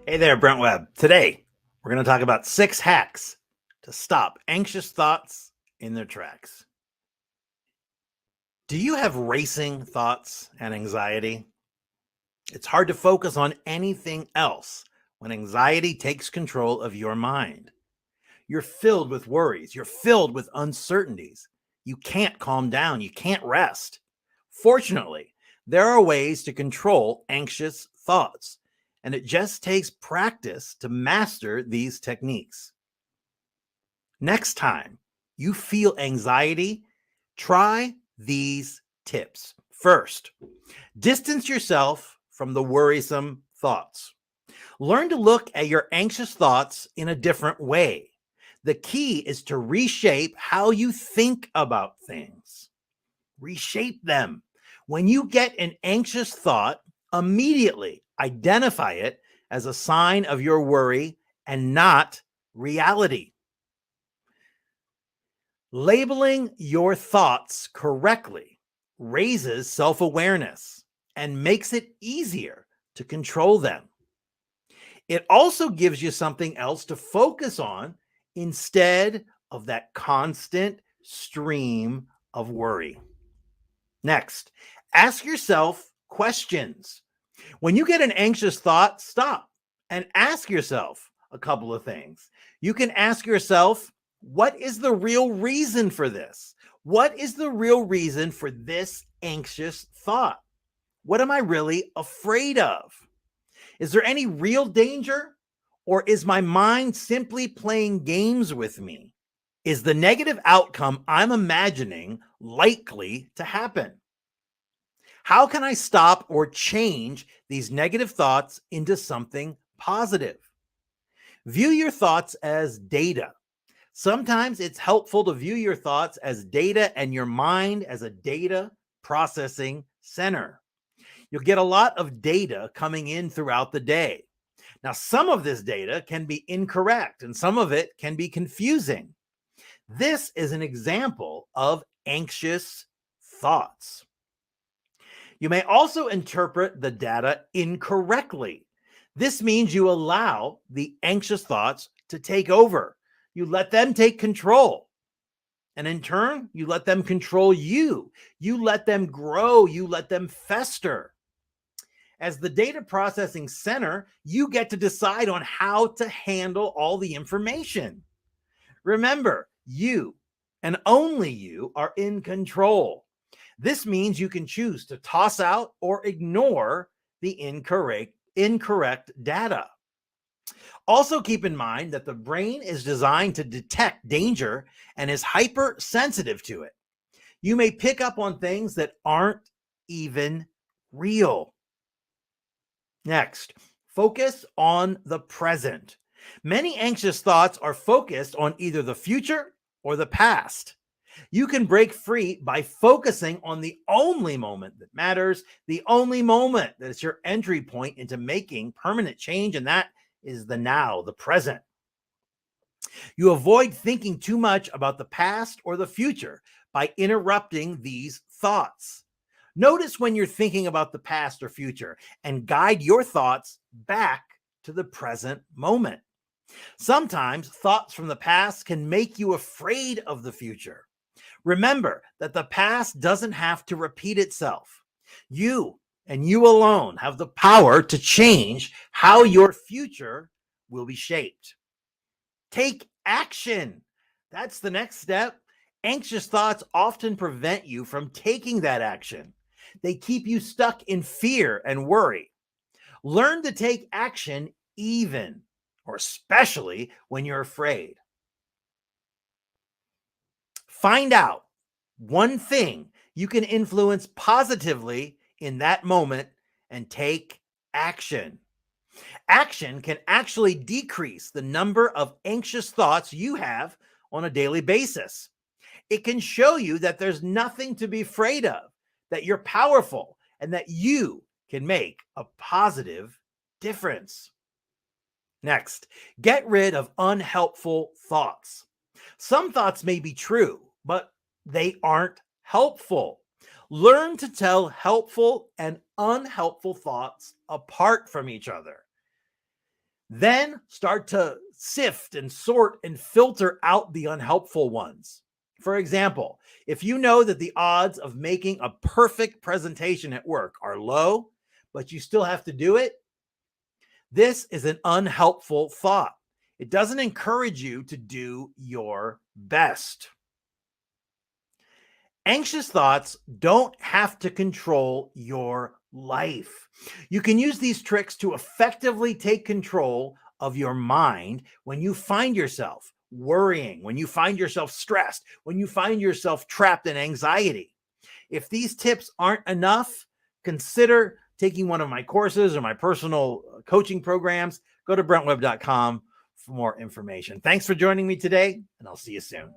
Hey there, Brent Webb. Today, we're going to talk about 6 hacks to stop anxious thoughts in their tracks. Do you have racing thoughts and anxiety? It's hard to focus on anything else when anxiety takes control of your mind. You're filled with worries, you're filled with uncertainties. You can't calm down, you can't rest. Fortunately, there are ways to control anxious thoughts, and it just takes practice to master these techniques. Next time you feel anxiety, try these tips. First, distance yourself from the worrisome thoughts. Learn to look at your anxious thoughts in a different way. The key is to reshape how you think about things. Reshape them. When you get an anxious thought, immediately identify it as a sign of your worry and not reality. Labeling your thoughts correctly raises self awareness and makes it easier to control them. It also gives you something else to focus on instead of that constant stream of worry. Next, ask yourself questions. When you get an anxious thought, stop and ask yourself a couple of things. You can ask yourself, what is the real reason for this? What is the real reason for this anxious thought? What am I really afraid of? Is there any real danger? Or is my mind simply playing games with me? Is the negative outcome I'm imagining likely to happen? How can I stop or change these negative thoughts into something positive? View your thoughts as data. Sometimes it's helpful to view your thoughts as data and your mind as a data processing center. You'll get a lot of data coming in throughout the day. Now, some of this data can be incorrect and some of it can be confusing. This is an example of anxious thoughts. You may also interpret the data incorrectly. This means you allow the anxious thoughts to take over. You let them take control. And in turn, you let them control you. You let them grow. You let them fester. As the data processing center, you get to decide on how to handle all the information. Remember, you and only you are in control. This means you can choose to toss out or ignore the incorrect data. Also, keep in mind that the brain is designed to detect danger and is hypersensitive to it. You may pick up on things that aren't even real. Next, focus on the present. Many anxious thoughts are focused on either the future or the past. You can break free by focusing on the only moment that matters, the only moment that is your entry point into making permanent change, and that is the now, the present. You avoid thinking too much about the past or the future by interrupting these thoughts. Notice when you're thinking about the past or future and guide your thoughts back to the present moment. Sometimes thoughts from the past can make you afraid of the future. Remember that the past doesn't have to repeat itself. You and you alone have the power to change how your future will be shaped. Take action. That's the next step. Anxious thoughts often prevent you from taking that action. They keep you stuck in fear and worry. Learn to take action even or especially when you're afraid. Find out one thing you can influence positively in that moment and take action. Action can actually decrease the number of anxious thoughts you have on a daily basis. It can show you that there's nothing to be afraid of, that you're powerful, and that you can make a positive difference. Next, get rid of unhelpful thoughts. Some thoughts may be true, but they aren't helpful. Learn to tell helpful and unhelpful thoughts apart from each other. Then start to sift and sort and filter out the unhelpful ones. For example, if you know that the odds of making a perfect presentation at work are low, but you still have to do it, this is an unhelpful thought. It doesn't encourage you to do your best. Anxious thoughts don't have to control your life. You can use these tricks to effectively take control of your mind when you find yourself worrying, when you find yourself stressed, when you find yourself trapped in anxiety. If these tips aren't enough, consider taking one of my courses or my personal coaching programs. Go to brentwebb.com for more information. Thanks for joining me today, and I'll see you soon.